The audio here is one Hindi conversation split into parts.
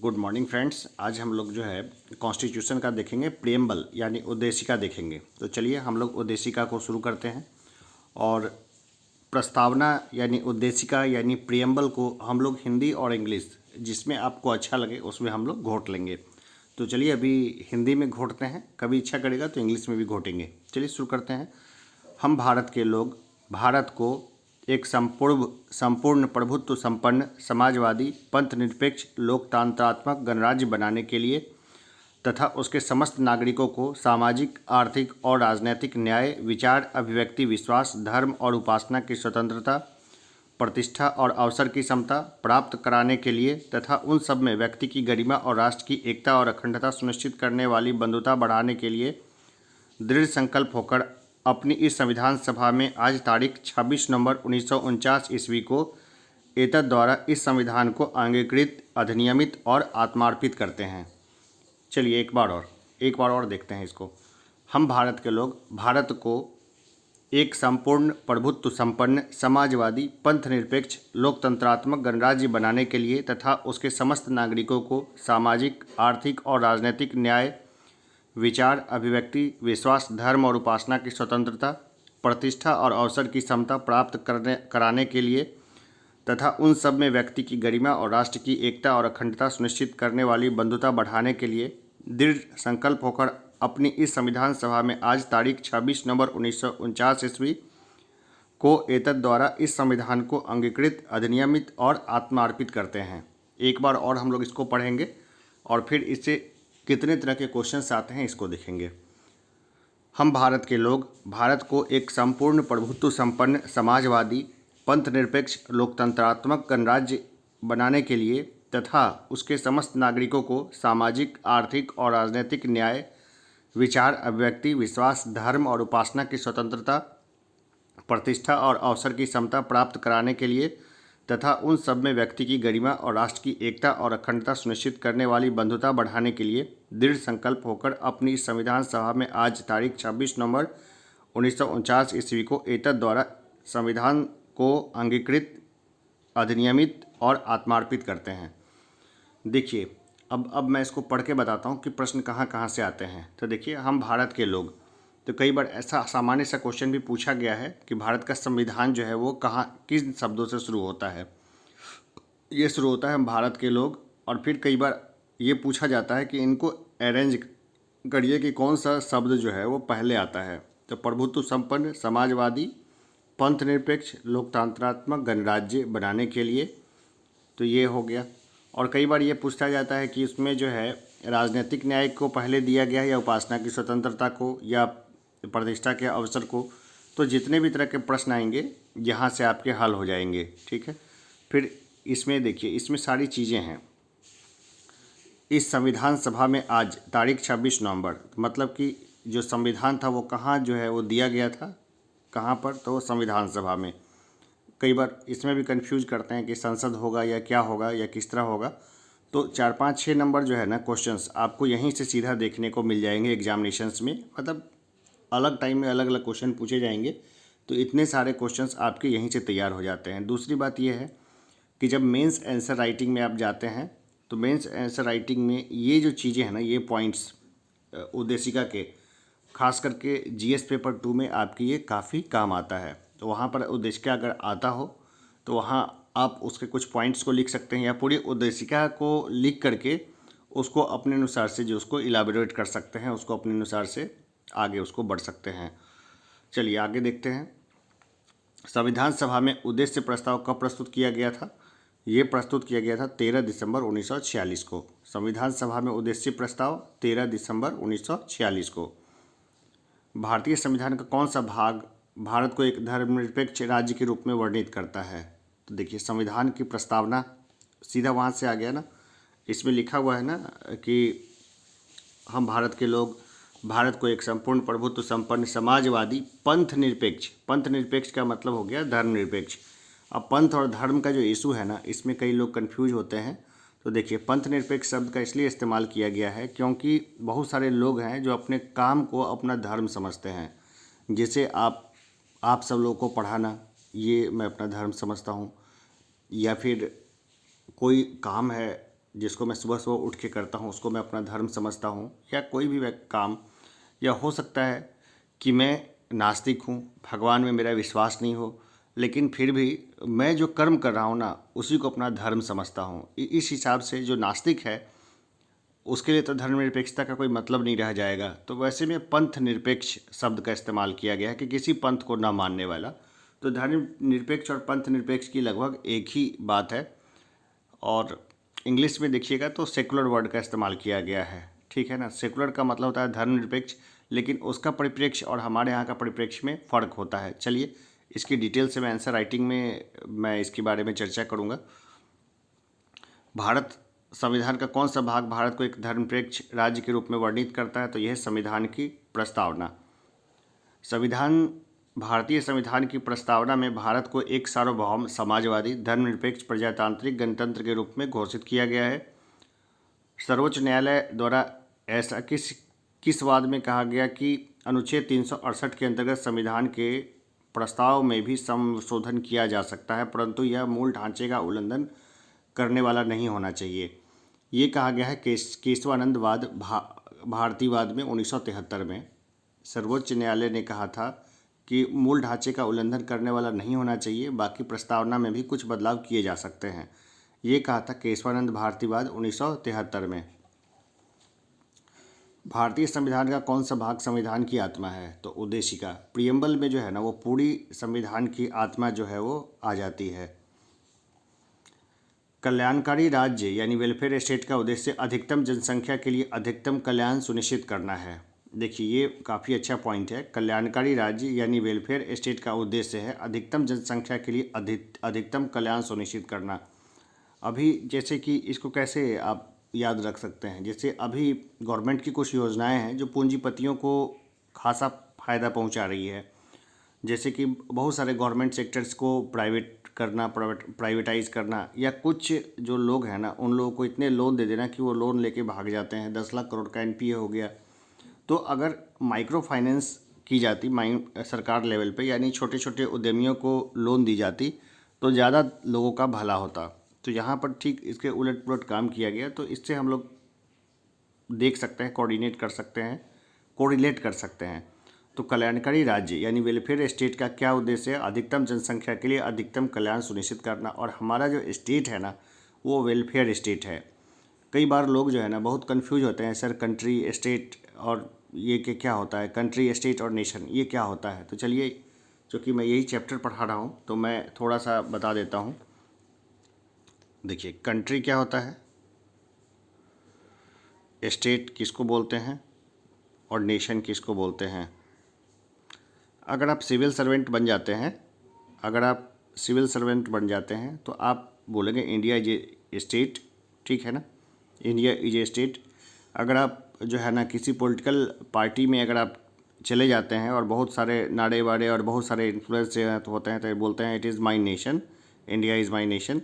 Good morning friends. आज हम लोग जो है कॉन्स्टिट्यूशन का देखेंगे, प्रियम्बल यानी उद्देशिका देखेंगे। तो चलिए हम लोग उद्देशिका को शुरू करते हैं। और प्रस्तावना यानी उद्देशिका यानी प्रियम्बल को हम लोग हिंदी और इंग्लिश जिसमें आपको अच्छा लगे उसमें हम लोग घोट लेंगे। तो चलिए अभी हिंदी में घोटते हैं, कभी इच्छा करेगा तो इंग्लिश में भी घोटेंगे। चलिए शुरू करते हैं। हम भारत के लोग भारत को एक संपूर्ण प्रभुत्व संपन्न समाजवादी पंथ निरपेक्ष लोकतंत्रात्मक गणराज्य बनाने के लिए तथा उसके समस्त नागरिकों को सामाजिक, आर्थिक और राजनैतिक न्याय, विचार, अभिव्यक्ति, विश्वास, धर्म और उपासना की स्वतंत्रता, प्रतिष्ठा और अवसर की समता प्राप्त कराने के लिए तथा उन सब में व्यक्ति की गरिमा और राष्ट्र की एकता और अखंडता सुनिश्चित करने वाली बंधुता बढ़ाने के लिए दृढ़ संकल्प होकर अपनी इस संविधान सभा में आज तारीख 26 नवंबर 1949 ईस्वी को एतद द्वारा इस संविधान को अंगीकृत, अधिनियमित और आत्मार्पित करते हैं। चलिए एक बार और देखते हैं इसको। हम भारत के लोग भारत को एक संपूर्ण प्रभुत्व संपन्न समाजवादी पंथ निरपेक्ष लोकतंत्रात्मक गणराज्य बनाने के लिए तथा उसके समस्त नागरिकों को सामाजिक, आर्थिक और राजनीतिक न्याय, विचार, अभिव्यक्ति, विश्वास, धर्म और उपासना की स्वतंत्रता, प्रतिष्ठा और अवसर की समता प्राप्त कराने के लिए तथा उन सब में व्यक्ति की गरिमा और राष्ट्र की एकता और अखंडता सुनिश्चित करने वाली बंधुता बढ़ाने के लिए दृढ़ संकल्प होकर अपनी इस संविधान सभा में आज तारीख 26 नवंबर 1949 ईस्वी को एतद द्वारा इस संविधान को अंगीकृत, अधिनियमित और आत्मार्पित करते हैं। एक बार और हम लोग इसको पढ़ेंगे और फिर इससे कितने तरह के क्वेश्चंस आते हैं इसको देखेंगे। हम भारत के लोग भारत को एक संपूर्ण प्रभुत्व संपन्न समाजवादी पंथ निरपेक्ष लोकतंत्रात्मक गणराज्य बनाने के लिए तथा उसके समस्त नागरिकों को सामाजिक, आर्थिक और राजनीतिक न्याय, विचार, अभिव्यक्ति, विश्वास, धर्म और उपासना की स्वतंत्रता, प्रतिष्ठा और अवसर की समता प्राप्त कराने के लिए तथा उन सब में व्यक्ति की गरिमा और राष्ट्र की एकता और अखंडता सुनिश्चित करने वाली बंधुता बढ़ाने के लिए दृढ़ संकल्प होकर अपनी संविधान सभा में आज तारीख 26 नवंबर 1949 ईस्वी को एतद द्वारा संविधान को अंगीकृत, अधिनियमित और आत्मार्पित करते हैं। देखिए अब मैं इसको पढ़ के बताता हूँ कि प्रश्न कहाँ कहाँ से आते हैं। तो देखिए, हम भारत के लोग, तो कई बार ऐसा सामान्य सा क्वेश्चन भी पूछा गया है कि भारत का संविधान जो है वो कहाँ किन शब्दों से शुरू होता है। ये शुरू होता है हम भारत के लोग, और फिर कई बार ये पूछा जाता है कि इनको अरेंज करिए कि कौन सा शब्द जो है वो पहले आता है। तो प्रभुत्व संपन्न समाजवादी पंथ निरपेक्ष लोकतंत्रात्मक गणराज्य बनाने के लिए, तो ये हो गया। और कई बार ये पूछा जाता है कि उसमें जो है राजनीतिक न्याय को पहले दिया गया है या उपासना की स्वतंत्रता को या प्रतिष्ठा के अवसर को। तो जितने भी तरह के प्रश्न आएंगे यहाँ से आपके हल हो जाएंगे, ठीक है। फिर इसमें देखिए, इसमें सारी चीज़ें हैं। इस संविधान सभा में आज तारीख 26 नवंबर, मतलब कि जो संविधान था वो कहाँ जो है वो दिया गया था, कहाँ पर, तो संविधान सभा में। कई बार इसमें भी कंफ्यूज करते हैं कि संसद होगा या क्या होगा या किस तरह होगा। तो 4, 5, 6 नंबर जो है ना क्वेश्चंस आपको यहीं से सीधा देखने को मिल जाएंगे एग्जामिनेशंस में। मतलब अलग टाइम में अलग अलग क्वेश्चन पूछे जाएंगे, तो इतने सारे क्वेश्चंस आपके यहीं से तैयार हो जाते हैं। दूसरी बात यह है कि जब मेंस आंसर राइटिंग में आप जाते हैं तो मेंस आंसर राइटिंग में ये जो चीज़ें हैं ना, ये पॉइंट्स उद्देशिका के, खास करके जीएस पेपर 2 में आपकी ये काफ़ी काम आता है। तो वहाँ पर उद्देशिका अगर आता हो तो वहाँ आप उसके कुछ पॉइंट्स को लिख सकते हैं या पूरी उद्देशिका को लिख करके उसको अपने अनुसार से जो उसको इलाबोरेट कर सकते हैं, उसको अपने अनुसार से आगे उसको बढ़ सकते हैं। चलिए आगे देखते हैं। संविधान सभा में उद्देश्य प्रस्ताव कब प्रस्तुत किया गया था? ये प्रस्तुत किया गया था 13 दिसंबर 1946 को। संविधान सभा में उद्देश्य प्रस्ताव 13 दिसंबर 1946 को। भारतीय संविधान का कौन सा भाग भारत को एक धर्मनिरपेक्ष राज्य के रूप में वर्णित करता है? तो देखिए, संविधान की प्रस्तावना सीधा वहाँ से आ गया ना। इसमें लिखा हुआ है ना कि हम भारत के लोग भारत को एक संपूर्ण प्रभुत्व संपन्न समाजवादी पंथ निरपेक्ष का मतलब हो गया धर्मनिरपेक्ष। अब पंथ और धर्म का जो इशू है ना, इसमें कई लोग कंफ्यूज होते हैं। तो देखिए, पंथ निरपेक्ष शब्द का इसलिए इस्तेमाल किया गया है क्योंकि बहुत सारे लोग हैं जो अपने काम को अपना धर्म समझते हैं। जैसे आप सब लोगों को पढ़ाना, ये मैं अपना धर्म समझता हूँ। या फिर कोई काम है जिसको मैं सुबह सुबह उठ के करता हूँ उसको मैं अपना धर्म समझता हूँ, या कोई भी काम, या हो सकता है कि मैं नास्तिक हूँ, भगवान में मेरा विश्वास नहीं हो, लेकिन फिर भी मैं जो कर्म कर रहा हूँ ना उसी को अपना धर्म समझता हूँ। इस हिसाब से जो नास्तिक है उसके लिए तो धर्मनिरपेक्षता का कोई मतलब नहीं रह जाएगा। तो वैसे में पंथ निरपेक्ष शब्द का इस्तेमाल किया गया है कि किसी पंथ को ना मानने वाला। तो धर्मनिरपेक्ष और पंथ निरपेक्ष की लगभग एक ही बात है। और इंग्लिश में देखिएगा तो सेकुलर वर्ड का इस्तेमाल किया गया है, ठीक है ना। सेकुलर का मतलब होता है धर्मनिरपेक्ष, लेकिन उसका परिप्रेक्ष्य और हमारे यहाँ का परिप्रेक्ष्य में फ़र्क होता है। चलिए इसकी डिटेल से मैं आंसर राइटिंग में मैं इसके बारे में चर्चा करूँगा। भारत संविधान का कौन सा भाग भारत को एक धर्मनिरपेक्ष राज्य के रूप में वर्णित करता है? तो यह है संविधान की प्रस्तावना। भारतीय संविधान की प्रस्तावना में भारत को एक सार्वभौम, समाजवादी, धर्मनिरपेक्ष, प्रजातांत्रिक गणतंत्र के रूप में घोषित किया गया है। सर्वोच्च न्यायालय द्वारा ऐसा किस वाद में कहा गया कि अनुच्छेद 368 के अंतर्गत संविधान के प्रस्ताव में भी संशोधन किया जा सकता है, परंतु यह मूल ढांचे का उल्लंघन करने वाला नहीं होना चाहिए। ये कहा गया है केशवानंद वाद भारतीयवाद में 1973 में। सर्वोच्च न्यायालय ने कहा था कि मूल ढांचे का उल्लंघन करने वाला नहीं होना चाहिए, बाकी प्रस्तावना में भी कुछ बदलाव किए जा सकते हैं। ये कहा था केशवानंद भारतीयवाद 1973 में। भारतीय संविधान का कौन सा भाग संविधान की आत्मा है? तो उद्देशिका, प्रियम्बल में जो है ना वो पूरी संविधान की आत्मा जो है वो आ जाती है। कल्याणकारी राज्य यानी वेलफेयर स्टेट का उद्देश्य अधिकतम जनसंख्या के लिए अधिकतम कल्याण सुनिश्चित करना है। देखिए ये काफ़ी अच्छा पॉइंट है। कल्याणकारी राज्य यानी वेलफेयर स्टेट का उद्देश्य है अधिकतम जनसंख्या के लिए अधिकतम कल्याण सुनिश्चित करना। अभी जैसे कि इसको कैसे आप याद रख सकते हैं, जैसे अभी गवर्नमेंट की कुछ योजनाएं हैं जो पूंजीपतियों को खासा फ़ायदा पहुंचा रही है। जैसे कि बहुत सारे गवर्नमेंट सेक्टर्स को प्राइवेटाइज करना, या कुछ जो लोग हैं ना उन लोगों को इतने लोन दे देना कि वो लोन लेके भाग जाते हैं। 10 लाख करोड़ का एनपीए हो गया। तो अगर माइक्रो फाइनेंस की जाती सरकार लेवल पे, यानी छोटे छोटे उद्यमियों को लोन दी जाती, तो ज़्यादा लोगों का भला होता। तो यहाँ पर ठीक इसके उलट पुलट काम किया गया। तो इससे हम लोग देख सकते हैं, कोऑर्डिनेट कर सकते हैं, कोरिलेट कर सकते हैं। तो कल्याणकारी राज्य यानी वेलफेयर स्टेट का क्या उद्देश्य है? अधिकतम जनसंख्या के लिए अधिकतम कल्याण सुनिश्चित करना। और हमारा जो स्टेट है ना वो वेलफेयर स्टेट है। कई बार लोग जो है ना बहुत कंफ्यूज होते हैं, सर कंट्री स्टेट और ये क्या होता है, कंट्री स्टेट और नेशन ये क्या होता है? तो चलिए, क्योंकि मैं यही चैप्टर पढ़ा रहा हूँ तो मैं थोड़ा सा बता देता हूँ। देखिए कंट्री क्या होता है, स्टेट किसको बोलते हैं, और नेशन किसको बोलते हैं। अगर आप सिविल सर्वेंट बन जाते हैं तो आप बोलेंगे इंडिया इज ए स्टेट, ठीक है ना, इंडिया इज ए स्टेट। अगर आप जो है ना किसी पॉलिटिकल पार्टी में अगर आप चले जाते हैं और बहुत सारे नारे वारे और बहुत सारे इन्फ्लुएंस होते हैं तो बोलते हैं it is my nation, India is my nation.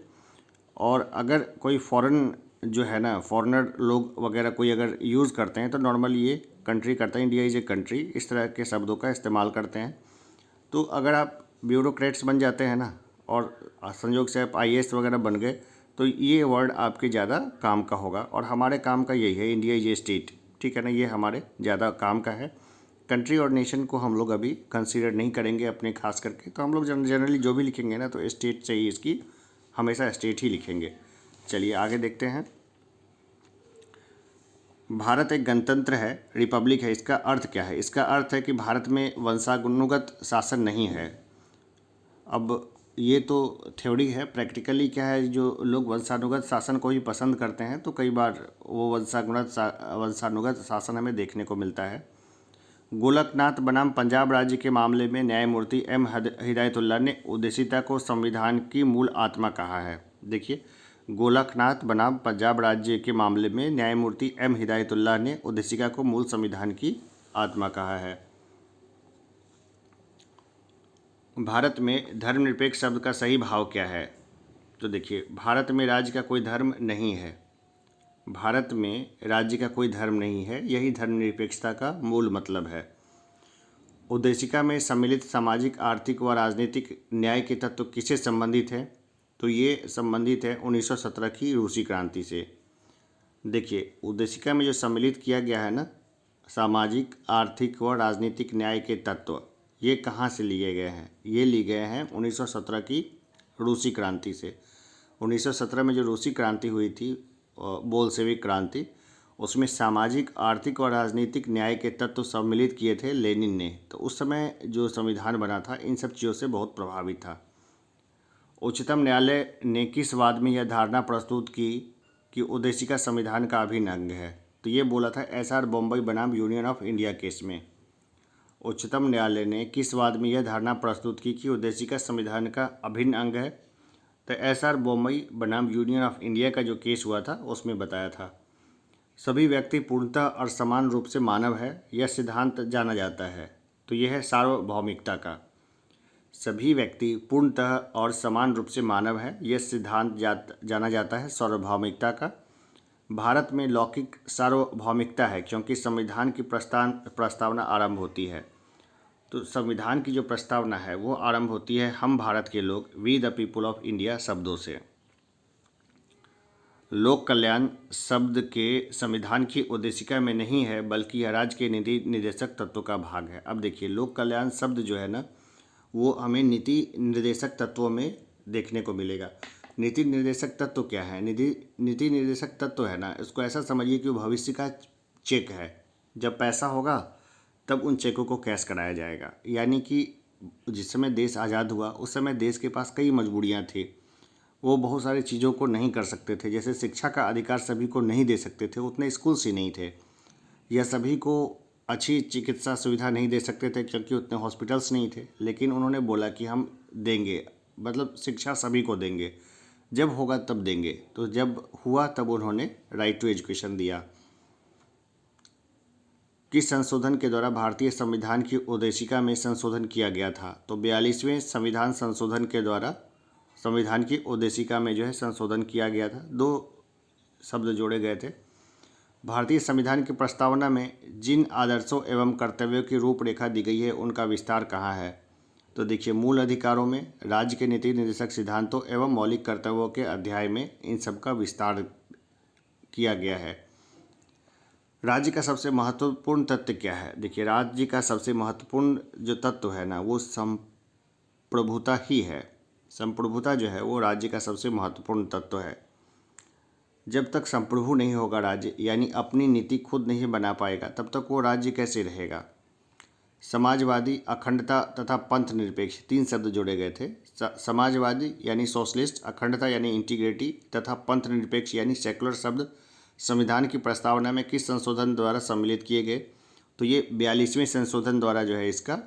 और अगर कोई फॉरेन जो है ना फॉरेनर लोग वगैरह कोई अगर यूज़ करते हैं तो नॉर्मली ये कंट्री करता है, इंडिया इज़ ए कंट्री, इस तरह के शब्दों का इस्तेमाल करते हैं। तो अगर आप ब्यूरोक्रेट्स बन जाते हैं ना और संयोग से आप आईएएस वगैरह बन गए तो ये वर्ड आपके ज़्यादा काम का होगा। और हमारे काम का यही है, इंडिया इज ए स्टेट, ठीक है ना, ये हमारे ज़्यादा काम का है। कंट्री और नेशन को हम लोग अभी कंसीडर नहीं करेंगे अपने खास करके। तो हम लोग जनरली जो भी लिखेंगे ना तो स्टेट से ही इसकी हमेशा स्टेट ही लिखेंगे। चलिए आगे देखते हैं। भारत एक गणतंत्र है, रिपब्लिक है, इसका अर्थ क्या है? इसका अर्थ है कि भारत में वंशानुगत शासन नहीं है। अब ये तो थ्योरी है, प्रैक्टिकली क्या है, जो लोग वंशानुगत शासन को ही पसंद करते हैं तो कई बार वो वंशानुगत शासन हमें देखने को मिलता है। गोलकनाथ बनाम पंजाब राज्य के मामले में न्यायमूर्ति एम हिदायतुल्लाह ने उद्देशिकता को संविधान की मूल आत्मा कहा है। देखिए गोलकनाथ बनाम पंजाब राज्य के मामले में न्यायमूर्ति एम हिदायतुल्लाह ने उद्देशिका को मूल संविधान की आत्मा कहा है। भारत में धर्मनिरपेक्ष शब्द का सही भाव क्या है? तो देखिए भारत में राज्य का कोई धर्म नहीं है, भारत में राज्य का कोई धर्म नहीं है, यही धर्मनिरपेक्षता का मूल मतलब है। उद्देशिका में सम्मिलित सामाजिक, आर्थिक व राजनीतिक न्याय के तत्व किससे संबंधित है? तो ये संबंधित है 1917 की रूसी क्रांति से। देखिए, उद्देशिका में जो सम्मिलित किया गया है ना, सामाजिक, आर्थिक व राजनीतिक न्याय के तत्व, ये कहाँ से लिए गए हैं? ये लिए गए हैं 1917 की रूसी क्रांति से। 1917 में जो रूसी क्रांति हुई थी, बोल्शेविक क्रांति, उसमें सामाजिक, आर्थिक और राजनीतिक न्याय के तत्व सम्मिलित किए थे लेनिन ने। तो उस समय जो संविधान बना था, इन सब चीज़ों से बहुत प्रभावित था। उच्चतम न्यायालय ने किस वाद में यह धारणा प्रस्तुत की कि उद्देशिका संविधान का अभिन्न अंग है? तो ये बोला था एसआर बॉम्बे बनाम यूनियन ऑफ इंडिया केस में। उच्चतम न्यायालय ने किस वाद में यह धारणा प्रस्तुत की कि उद्देशिका संविधान का अभिन्न अंग है? तो एसआर बॉम्बे बनाम यूनियन ऑफ इंडिया का जो केस हुआ था, उसमें बताया था सभी व्यक्ति पूर्णतः और समान रूप से मानव है, यह सिद्धांत जाना जाता है। तो यह है सार्वभौमिकता का। सभी व्यक्ति पूर्णतः और समान रूप से मानव है, यह सिद्धांत जाना जाता है सार्वभौमिकता का। भारत में लौकिक सार्वभौमिकता है क्योंकि संविधान की प्रस्तावना आरंभ होती है। तो संविधान की जो प्रस्तावना है वो आरंभ होती है हम भारत के लोग, we the people of India शब्दों से। लोक कल्याण शब्द के संविधान की उद्देशिका में नहीं है, बल्कि यह राज्य के नीति निर्देशक तत्वों का भाग है। अब देखिए, लोक कल्याण शब्द जो है ना, वो हमें नीति निर्देशक तत्वों में देखने को मिलेगा। नीति निर्देशक तत्व क्या है? नीति निर्देशक तत्व है ना, इसको ऐसा समझिए कि वो भविष्य का चेक है। जब पैसा होगा तब उन चेकों को कैश कराया जाएगा। यानी कि जिस समय देश आज़ाद हुआ, उस समय देश के पास कई मजबूरियां थी। वो बहुत सारी चीज़ों को नहीं कर सकते थे। जैसे शिक्षा का अधिकार सभी को नहीं दे सकते थे, उतने स्कूल्स ही नहीं थे, या सभी को अच्छी चिकित्सा सुविधा नहीं दे सकते थे क्योंकि उतने हॉस्पिटल्स नहीं थे। लेकिन उन्होंने बोला कि हम देंगे, मतलब शिक्षा सभी को देंगे, जब होगा तब देंगे। तो जब हुआ तब उन्होंने राइट टू एजुकेशन दिया। किस संशोधन के द्वारा भारतीय संविधान की उद्देशिका में संशोधन किया गया था? तो 42वें संविधान संशोधन के द्वारा संविधान की उद्देशिका में जो है संशोधन किया गया था। 2 शब्द जोड़े गए थे। भारतीय संविधान की प्रस्तावना में जिन आदर्शों एवं कर्तव्यों की रूपरेखा दी गई है, उनका विस्तार कहाँ है? तो देखिए, मूल अधिकारों में, राज्य के नीति निर्देशक सिद्धांतों एवं मौलिक कर्तव्यों के अध्याय में इन सब का विस्तार किया गया है। राज्य का सबसे महत्वपूर्ण तत्व क्या है? देखिए, राज्य का सबसे महत्वपूर्ण जो तत्व है ना, वो संप्रभुता ही है। संप्रभुता जो है वो राज्य का सबसे महत्वपूर्ण तत्व है। जब तक संप्रभु नहीं होगा राज्य, यानी अपनी नीति खुद नहीं बना पाएगा, तब तक वो राज्य कैसे रहेगा? समाजवादी, अखंडता तथा पंथ निरपेक्ष, 3 शब्द जोड़े गए थे। समाजवादी यानी सोशलिस्ट, अखंडता यानी इंटीग्रिटी तथा पंथ निरपेक्ष यानी सेकुलर शब्द संविधान की प्रस्तावना में किस संशोधन द्वारा सम्मिलित किए गए? तो ये 42वें संशोधन द्वारा जो है इसका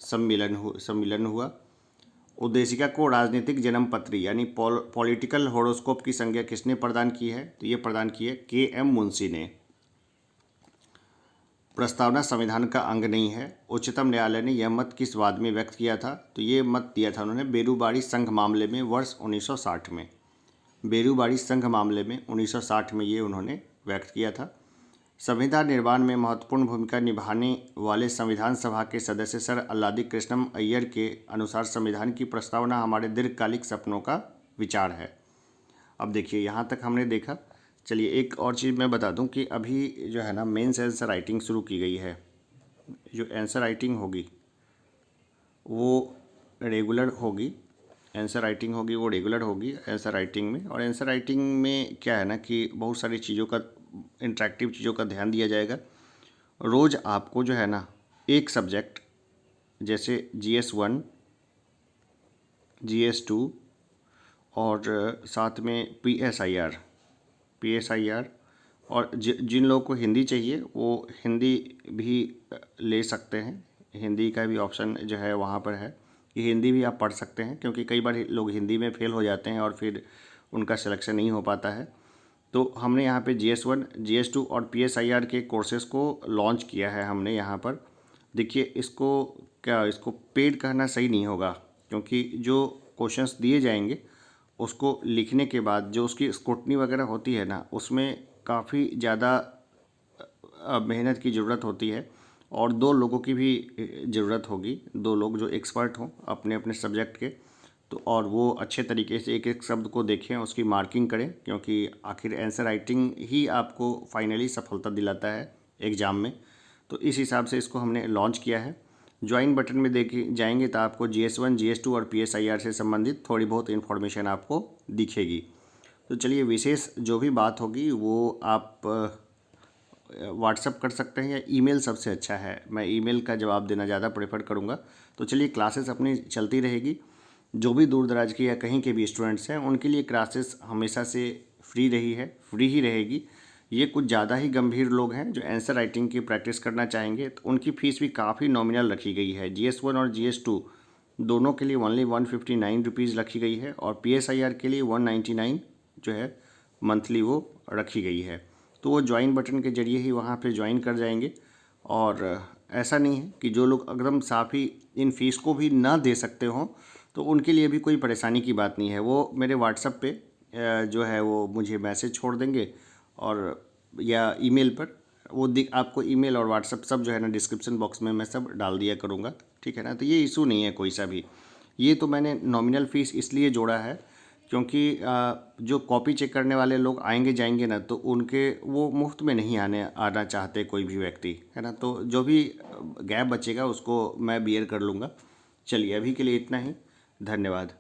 सम्मिलन हुआ। उद्देशिका को राजनीतिक जन्मपत्री यानी पॉलिटिकल होरोस्कोप की संज्ञा किसने प्रदान की है? तो ये प्रदान की है के.एम. मुंशी ने। प्रस्तावना संविधान का अंग नहीं है। उच्चतम न्यायालय ने यह मत किस वाद में व्यक्त किया था? तो ये मत दिया था उन्होंने बेरूबाड़ी संघ मामले में वर्ष 1960 में। बेरूबाड़ी संघ मामले में 1960 में ये उन्होंने व्यक्त किया था। संविधान निर्माण में महत्वपूर्ण भूमिका निभाने वाले संविधान सभा के सदस्य सर अल्लादी कृष्णम अय्यर के अनुसार संविधान की प्रस्तावना हमारे दीर्घकालिक सपनों का विचार है। अब देखिए, यहाँ तक हमने देखा। चलिए, एक और चीज़ मैं बता दूं कि अभी जो है ना मेंस आंसर राइटिंग शुरू की गई है। जो आंसर राइटिंग होगी वो रेगुलर होगी। आंसर राइटिंग होगी वो रेगुलर होगी आंसर राइटिंग में। और आंसर राइटिंग में क्या है ना कि बहुत सारी चीज़ों का, इंटरेक्टिव चीज़ों का ध्यान दिया जाएगा। रोज़ आपको जो है ना एक सब्जेक्ट जैसे GS1, GS2 और साथ में PSIR और जिन लोगों को हिंदी चाहिए वो हिंदी भी ले सकते हैं। हिंदी का भी ऑप्शन जो है वहाँ पर है कि हिंदी भी आप पढ़ सकते हैं, क्योंकि कई बार लोग हिंदी में फेल हो जाते हैं और फिर उनका सिलेक्शन नहीं हो पाता है। तो हमने यहाँ पे GS1, GS2 और PSIR के कोर्सेज़ को लॉन्च किया है हमने यहाँ पर। देखिए, इसको पेड कहना सही नहीं होगा, क्योंकि जो क्वेश्चंस दिए जाएंगे उसको लिखने के बाद जो उसकी स्क्रूटनी वगैरह होती है ना, उसमें काफ़ी ज़्यादा मेहनत की ज़रूरत होती है और 2 लोगों की भी ज़रूरत होगी, 2 लोग जो एक्सपर्ट हों अपने अपने सब्जेक्ट के। तो और वो अच्छे तरीके से एक एक शब्द को देखें, उसकी मार्किंग करें, क्योंकि आखिर आंसर राइटिंग ही आपको फाइनली सफलता दिलाता है एग्ज़ाम में। तो इस हिसाब से इसको हमने लॉन्च किया है। ज्वाइन बटन में देखिए जाएंगे तो आपको GS1, GS2 और PSIR से संबंधित थोड़ी बहुत इन्फॉर्मेशन आपको दिखेगी। तो चलिए, विशेष जो भी बात होगी वो आप व्हाट्सअप कर सकते हैं या ईमेल सबसे अच्छा है। मैं ईमेल का जवाब देना ज़्यादा प्रेफर करूँगा। तो चलिए, क्लासेस अपनी चलती रहेगी। जो भी दूर दराज के या कहीं के भी स्टूडेंट्स हैं उनके लिए क्लासेस हमेशा से फ्री रही है, फ्री ही रहेगी। ये कुछ ज़्यादा ही गंभीर लोग हैं जो आंसर राइटिंग की प्रैक्टिस करना चाहेंगे, तो उनकी फ़ीस भी काफ़ी नॉमिनल रखी गई है। GS1 और GS2 दोनों के लिए ओनली 159 रुपीज़ रखी गई है, और PSIR के लिए 199 जो है मंथली वो रखी गई है। तो वो ज्वाइन बटन के जरिए ही वहाँ पे ज्वाइन कर जाएंगे। और ऐसा नहीं है कि जो लोग एकदम साफ ही इन फीस को भी ना दे सकते हों, तो उनके लिए भी कोई परेशानी की बात नहीं है। वो मेरे व्हाट्सएप पे जो है वो मुझे मैसेज छोड़ देंगे, और या ईमेल पर वो आपको ईमेल और व्हाट्सएप सब जो है ना डिस्क्रिप्शन बॉक्स में मैं सब डाल दिया करूँगा, ठीक है ना। तो ये इशू नहीं है कोई सा भी। ये तो मैंने नॉमिनल फ़ीस इसलिए जोड़ा है क्योंकि जो कॉपी चेक करने वाले लोग आएंगे जाएंगे ना, तो उनके वो मुफ्त में नहीं आना चाहते कोई भी व्यक्ति, है ना। तो जो भी गैप बचेगा उसको मैं बियर कर लूँगा। चलिए, अभी के लिए इतना ही। धन्यवाद।